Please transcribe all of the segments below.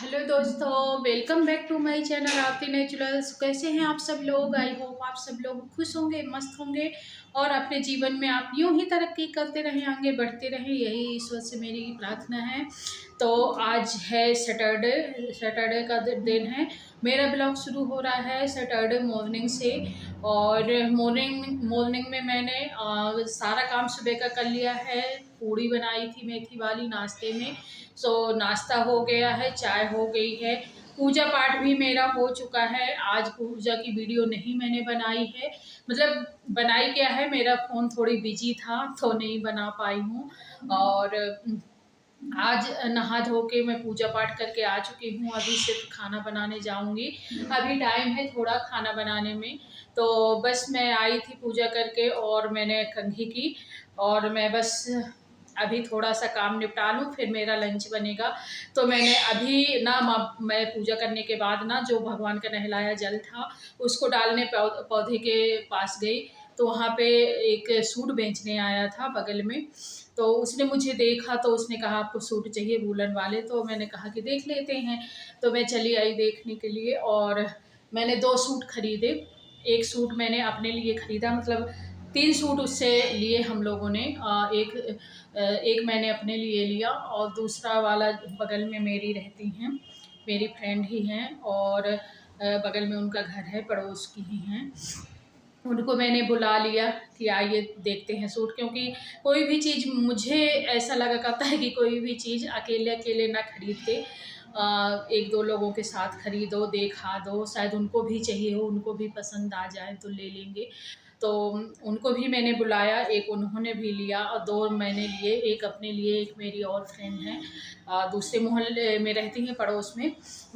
Hello दोस्तों, welcome back to my channel Aarti Naturals. कैसे हैं आप सब लोग? आई होप आप सब लोग खुश होंगे, मस्त होंगे और अपने जीवन में आप यूं ही तरक्की करते रहें, आगे बढ़ते रहें, यही ईश्वर से मेरी प्रार्थना है। तो आज है सैटरडे, सैटरडे का दिन है। मेरा ब्लॉग शुरू हो रहा है सैटरडे मॉर्निंग से। और मॉर्निंग मॉर्निंग में मैंने सारा काम सुबह का कर लिया है। पूड़ी बनाई थी मेथी वाली नाश्ते में। नाश्ता हो गया है, चाय हो गई है, पूजा पाठ भी मेरा हो चुका है। आज पूजा की वीडियो नहीं मैंने बनाई है, मतलब बनाई क्या है, मेरा फ़ोन थोड़ी बिजी था तो नहीं बना पाई हूँ। और आज नहा धो के मैं पूजा पाठ करके आ चुकी हूँ। अभी सिर्फ खाना बनाने जाऊंगी। अभी टाइम है थोड़ा खाना बनाने में। तो बस मैं आई थी पूजा करके और मैंने कंघी की। और मैं बस अभी थोड़ा सा काम निपटा लूँ, फिर मेरा लंच बनेगा। तो मैंने अभी ना मैं पूजा करने के बाद ना जो भगवान का नहलाया जल था उसको डालने पौधे के पास गई। तो वहाँ पे एक सूट बेचने आया था बगल में। तो उसने मुझे देखा तो उसने कहा आपको सूट चाहिए वूलन वाले? तो मैंने कहा कि देख लेते हैं। तो मैं चली आई देखने के लिए और मैंने 2 सूट खरीदे। एक सूट मैंने अपने लिए खरीदा, मतलब 3 सूट उससे लिए हम लोगों ने। एक मैंने अपने लिए लिया और दूसरा वाला बगल में मेरी रहती हैं, मेरी फ्रेंड ही हैं। और बगल में उनका घर है, पड़ोस की ही हैं। उनको मैंने बुला लिया कि आइए देखते हैं सूट। क्योंकि कोई भी चीज़ मुझे ऐसा लगा करता है कि कोई भी चीज़ अकेले अकेले ना खरीद के एक दो लोगों के साथ खरीदो, देखा दो, शायद उनको भी चाहिए हो, उनको भी पसंद आ जाए तो ले लेंगे। तो उनको भी मैंने बुलाया, एक उन्होंने भी लिया और 2 मैंने लिए, एक अपने लिए, एक मेरी और फ्रेंड हैं दूसरे मोहल्ले में रहती हैं, पड़ोस में।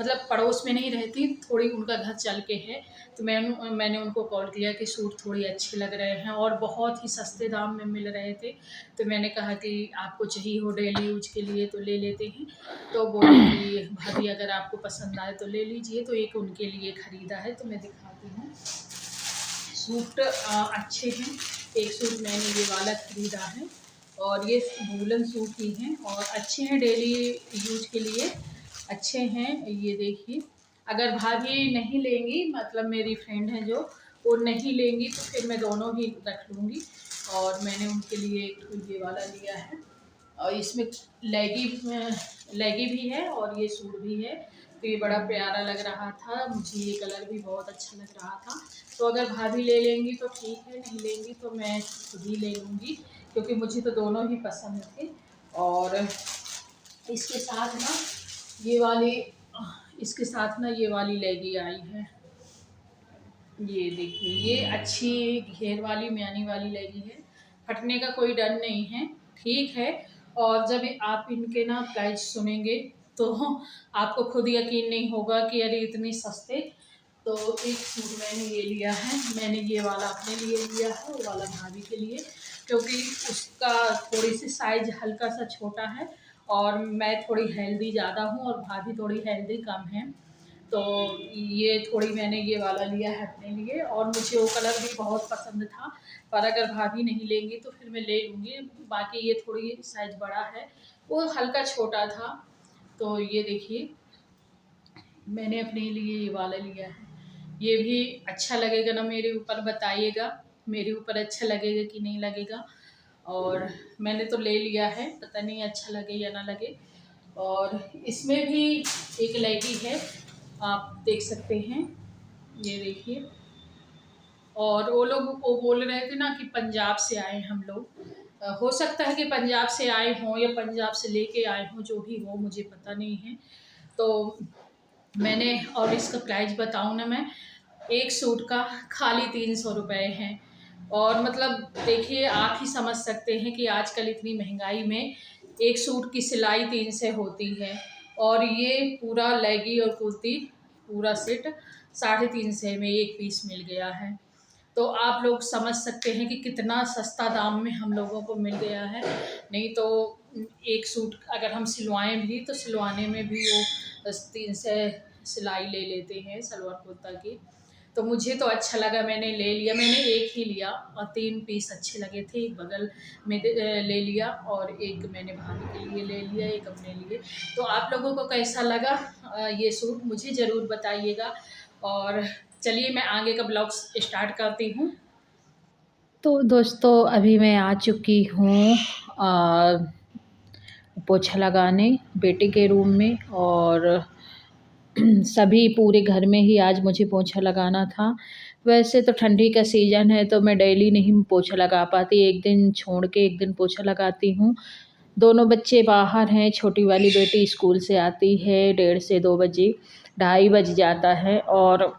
मतलब पड़ोस में नहीं रहती, थोड़ी उनका घर चल के है। तो मैंने उनको कॉल किया कि सूट थोड़ी अच्छे लग रहे हैं और बहुत ही सस्ते दाम में मिल रहे थे। तो मैंने कहा कि आपको चाहिए हो डेली यूज के लिए तो ले लेते हैं। तो बोले कि भाभी अगर आपको पसंद आए तो ले लीजिए। तो एक उनके लिए ख़रीदा है, तो मैं दिखाती हूँ। सूट अच्छे हैं। एक सूट मैंने ये वाला ख़रीदा है और ये वूलन सूट ही हैं और अच्छे हैं, डेली यूज के लिए अच्छे हैं। ये देखिए, अगर भाभी नहीं लेंगी, मतलब मेरी फ्रेंड है जो, वो नहीं लेंगी तो फिर मैं दोनों ही रख लूँगी। और मैंने उनके लिए एक ये वाला लिया है और इसमें लेगी लेगी भी है और ये सूट भी है। तो ये बड़ा प्यारा लग रहा था मुझे, ये कलर भी बहुत अच्छा लग रहा था। तो अगर भाभी ले लेंगी तो ठीक है, नहीं लेंगी तो मैं खुद ही ले लूँगी, क्योंकि मुझे तो दोनों ही पसंद थे। और इसके साथ ना ये वाली इसके साथ ना ये वाली लेगी आई है। ये देखिए, ये अच्छी घेर वाली म्यानी वाली लेगी है, फटने का कोई डर नहीं है, ठीक है। और जब आप इनके ना प्राइस सुनेंगे तो आपको खुद यकीन नहीं होगा कि अरे इतने सस्ते। तो एक सूट मैंने ये लिया है, मैंने ये वाला अपने लिए लिया है, वो वाला भाभी के लिए, क्योंकि उसका थोड़ी सी साइज हल्का सा छोटा है और मैं थोड़ी हेल्दी ज़्यादा हूँ और भाभी थोड़ी हेल्दी कम है। तो ये थोड़ी मैंने ये वाला लिया है अपने लिए और मुझे वो कलर भी बहुत पसंद था। पर अगर भाभी नहीं लेंगी तो फिर मैं ले लूँगी। बाकी ये थोड़ी साइज़ बड़ा है, वो हल्का छोटा था। तो ये देखिए, मैंने अपने लिए ये वाला लिया है। ये भी अच्छा लगेगा ना मेरे ऊपर, बताइएगा मेरे ऊपर अच्छा लगेगा कि नहीं लगेगा। और मैंने तो ले लिया है, पता नहीं अच्छा लगे या ना लगे। और इसमें भी एक लेगी है, आप देख सकते हैं, ये देखिए। और वो लोग वो बोल रहे थे ना कि पंजाब से आए हम लोग। हो सकता है कि पंजाब से आए हों या पंजाब से लेके आए हों, जो भी हो मुझे पता नहीं है। तो मैंने, और इसका प्राइस बताऊँ ना मैं, एक सूट का खाली 300 रुपये हैं। और मतलब देखिए, आप ही समझ सकते हैं कि आजकल इतनी महंगाई में एक सूट की सिलाई 300 होती है। और ये पूरा लेगी और कुर्ती पूरा सेट 350 में एक पीस मिल गया है। तो आप लोग समझ सकते हैं कि कितना सस्ता दाम में हम लोगों को मिल गया है। नहीं तो एक सूट अगर हम सिलवाएं भी तो सिलवाने में भी वो 300 सिलाई ले लेते हैं सलवार कुर्ता की। तो मुझे तो अच्छा लगा, मैंने ले लिया। मैंने एक ही लिया और 3 पीस अच्छे लगे थे, एक बगल में ले लिया और एक मैंने भाभी के लिए ले लिया, एक अपने लिए। तो आप लोगों को कैसा लगा ये सूट मुझे ज़रूर बताइएगा। और चलिए मैं आगे का ब्लॉग स्टार्ट करती हूँ। तो दोस्तों अभी मैं आ चुकी हूँ पोछा लगाने बेटे के रूम में, और सभी पूरे घर में ही आज मुझे पोछा लगाना था। वैसे तो ठंडी का सीज़न है तो मैं डेली नहीं पोछा लगा पाती, एक दिन छोड़ के एक दिन पोछा लगाती हूँ। दोनों बच्चे बाहर हैं, छोटी वाली बेटी स्कूल से आती है 1:30 से 2 बजे, 2:30 बज जाता है, और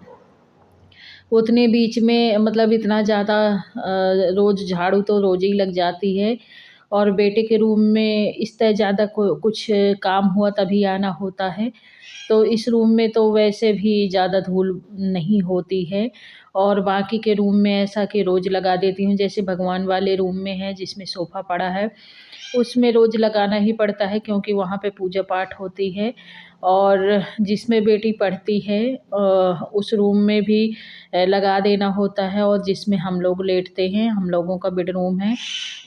उतने बीच में मतलब इतना ज़्यादा रोज़ झाड़ू तो रोज़ ही लग जाती है। और बेटे के रूम में इस तरह ज़्यादा कुछ काम हुआ तभी आना होता है। तो इस रूम में तो वैसे भी ज़्यादा धूल नहीं होती है, और बाकी के रूम में ऐसा कि रोज़ लगा देती हूँ। जैसे भगवान वाले रूम में है जिसमें सोफ़ा पड़ा है, उसमें रोज़ लगाना ही पड़ता है क्योंकि वहाँ पे पूजा पाठ होती है। और जिसमें बेटी पढ़ती है उस रूम में भी लगा देना होता है। और जिसमें हम लोग लेटते हैं, हम लोगों का बेडरूम है,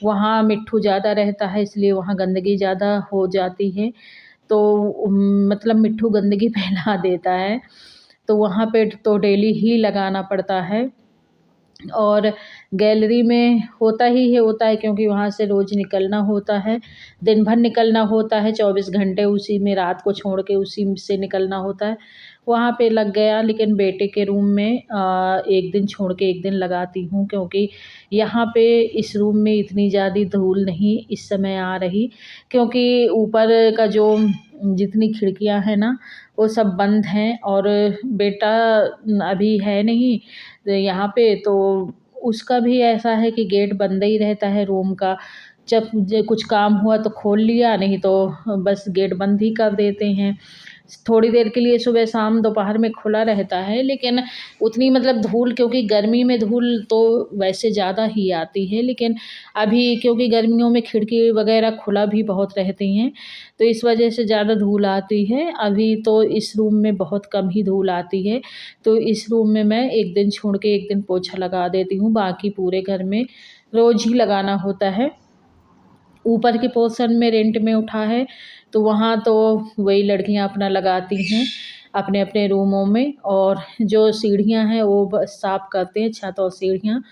वहाँ मिट्ठू ज़्यादा रहता है इसलिए वहाँ गंदगी ज़्यादा हो जाती है। तो मतलब मिट्ठू गंदगी फैला देता है, तो वहाँ पे तो डेली ही लगाना पड़ता है। और गैलरी में होता है क्योंकि वहाँ से रोज़ निकलना होता है, दिन भर निकलना होता है, 24 घंटे उसी में, रात को छोड़ के उसी से निकलना होता है। वहाँ पे लग गया, लेकिन बेटे के रूम में एक दिन छोड़ के एक दिन लगाती हूँ क्योंकि यहाँ पे इस रूम में इतनी ज़्यादा धूल नहीं इस समय आ रही, क्योंकि ऊपर का जो जितनी खिड़कियाँ हैं ना वो सब बंद हैं, और बेटा अभी है नहीं यहाँ पे, तो उसका भी ऐसा है कि गेट बंद ही रहता है रूम का। जब कुछ काम हुआ तो खोल लिया, नहीं तो बस गेट बंद ही कर देते हैं। थोड़ी देर के लिए सुबह शाम दोपहर में खुला रहता है, लेकिन उतनी मतलब धूल, क्योंकि गर्मी में धूल तो वैसे ज़्यादा ही आती है, लेकिन अभी क्योंकि गर्मियों में खिड़की वगैरह खुला भी बहुत रहती हैं, तो इस वजह से ज़्यादा धूल आती है। अभी तो इस रूम में बहुत कम ही धूल आती है, तो इस रूम में मैं एक दिन छोड़ के एक दिन पोछा लगा देती हूँ, बाकी पूरे घर में रोज़ ही लगाना होता है। ऊपर के पोर्शन में रेंट में उठा है, तो वहाँ तो वही लड़कियाँ अपना लगाती हैं अपने अपने रूमों में, और जो सीढ़ियाँ हैं वो बस साफ़ करते हैं, छत और सीढ़ियाँ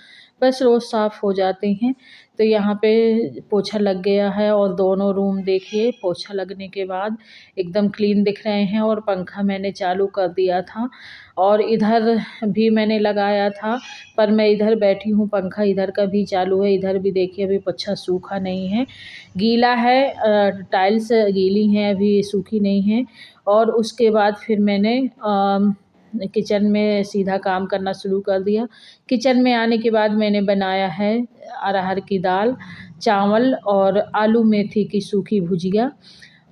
बस रोज़ साफ़ हो जाती हैं। तो यहाँ पे पोछा लग गया है, और दोनों रूम देखिए पोछा लगने के बाद एकदम क्लीन दिख रहे हैं। और पंखा मैंने चालू कर दिया था, और इधर भी मैंने लगाया था, पर मैं इधर बैठी हूँ, पंखा इधर का भी चालू है। इधर भी देखिए अभी पोछा सूखा नहीं है, गीला है, टाइल्स गीली हैं, अभी सूखी नहीं है। और उसके बाद फिर मैंने किचन में सीधा काम करना शुरू कर दिया। किचन में आने के बाद मैंने बनाया है अरहर की दाल, चावल और आलू मेथी की सूखी भुजिया।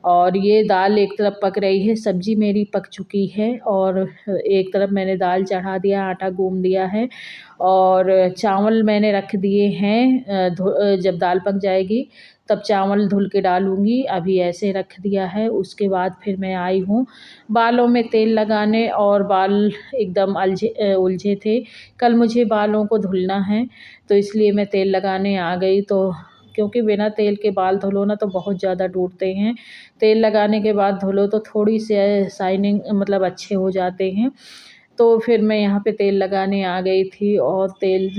और ये दाल एक तरफ पक रही है, सब्ज़ी मेरी पक चुकी है, और एक तरफ मैंने दाल चढ़ा दिया, आटा गूँद दिया है, और चावल मैंने रख दिए हैं। जब दाल पक जाएगी तब चावल धुल के डालूँगी, अभी ऐसे रख दिया है। उसके बाद फिर मैं आई हूँ बालों में तेल लगाने, और बाल एकदम उलझे थे। कल मुझे बालों को धुलना है, तो इसलिए मैं तेल लगाने आ गई। तो क्योंकि बिना तेल के बाल धुलो ना तो बहुत ज़्यादा टूटते हैं, तेल लगाने के बाद धुलो तो थोड़ी सी शाइनिंग मतलब अच्छे हो जाते हैं। तो फिर मैं यहाँ पे तेल लगाने आ गई थी, और तेल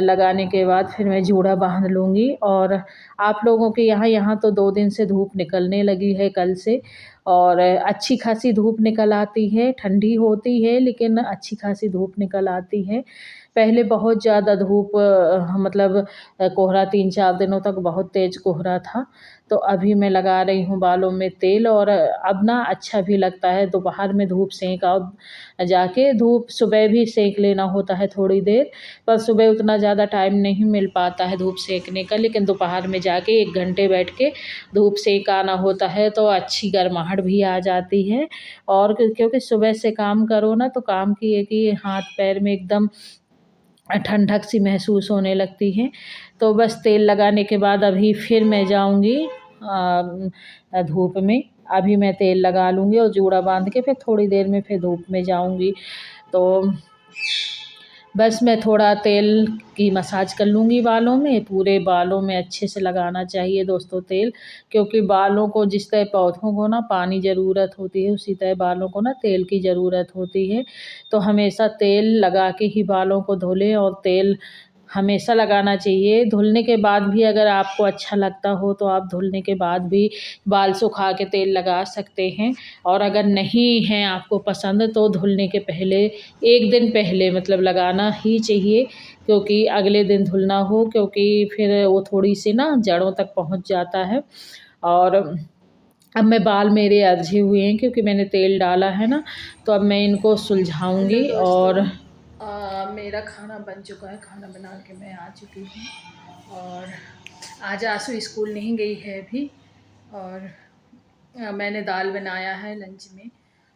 लगाने के बाद फिर मैं जूड़ा बांध लूँगी। और आप लोगों के यहाँ तो 2 दिन से धूप निकलने लगी है कल से, और अच्छी खासी धूप निकल आती है, ठंडी होती है लेकिन अच्छी खासी धूप निकल आती है। पहले बहुत ज़्यादा धूप मतलब कोहरा 3-4 दिनों तक बहुत तेज़ कोहरा था। तो अभी मैं लगा रही हूँ बालों में तेल, और अब ना अच्छा भी लगता है। दोपहर में धूप सेंक आओ जाके, धूप सुबह भी सेंक लेना होता है थोड़ी देर, पर सुबह उतना ज़्यादा टाइम नहीं मिल पाता है धूप सेंकने का, लेकिन दोपहर में जाके 1 घंटे बैठ के धूप सेंक आना होता है तो अच्छी गर्माहट भी आ जाती है। और क्योंकि सुबह से काम करो ना तो काम की है कि हाथ पैर में एकदम ठंडक सी महसूस होने लगती है। तो बस तेल लगाने के बाद अभी फिर मैं जाऊँगी धूप में। अभी मैं तेल लगा लूँगी और जूड़ा बांध के फिर थोड़ी देर में फिर धूप में जाऊँगी। तो बस मैं थोड़ा तेल की मसाज कर लूँगी बालों में, पूरे बालों में अच्छे से लगाना चाहिए दोस्तों तेल, क्योंकि बालों को जिस तरह पौधों को ना पानी ज़रूरत होती है, उसी तरह बालों को ना तेल की ज़रूरत होती है। तो हमेशा तेल लगा के ही बालों को धुलें और तेल हमेशा लगाना चाहिए। धुलने के बाद भी अगर आपको अच्छा लगता हो तो आप धुलने के बाद भी बाल सुखा के तेल लगा सकते हैं, और अगर नहीं है आपको पसंद तो धुलने के पहले 1 दिन पहले मतलब लगाना ही चाहिए, क्योंकि अगले दिन धुलना हो, क्योंकि फिर वो थोड़ी-सी ना जड़ों तक पहुँच जाता है। और अब बाल मेरे अरझे हुए हैं क्योंकि मैंने तेल डाला है ना, तो अब मैं इनको सुलझाऊँगी। हेलो और दोस्तों, मेरा खाना बन चुका है। खाना बना के मैं आ चुकी हूँ और आज आंसू स्कूल नहीं गई है अभी। और मैंने दाल बनाया है लंच में।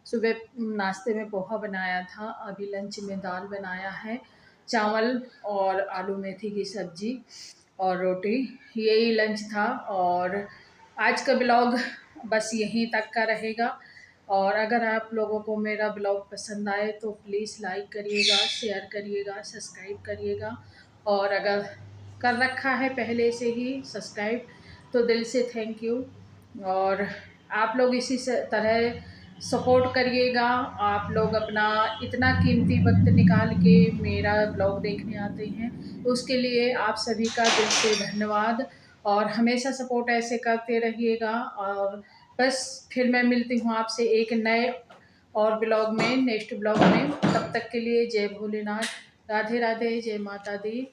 सुबह नाश्ते में पोहा बनाया था, अभी लंच में दाल बनाया है, चावल और आलू मेथी की सब्जी और रोटी, यही लंच था। और आज का ब्लॉग बस यहीं तक का रहेगा। और अगर आप लोगों को मेरा ब्लॉग पसंद आए तो प्लीज़ लाइक करिएगा, शेयर करिएगा, सब्सक्राइब करिएगा। और अगर कर रखा है पहले से ही सब्सक्राइब तो दिल से थैंक यू। और आप लोग इसी तरह सपोर्ट करिएगा। आप लोग अपना इतना कीमती वक्त निकाल के मेरा ब्लॉग देखने आते हैं, उसके लिए आप सभी का दिल से धन्यवाद। और हमेशा सपोर्ट ऐसे करते रहिएगा। और बस फिर मैं मिलती हूँ आपसे एक नए और ब्लॉग में, नेक्स्ट ब्लॉग में। तब तक के लिए जय भोलेनाथ, राधे राधे, जय माता दी।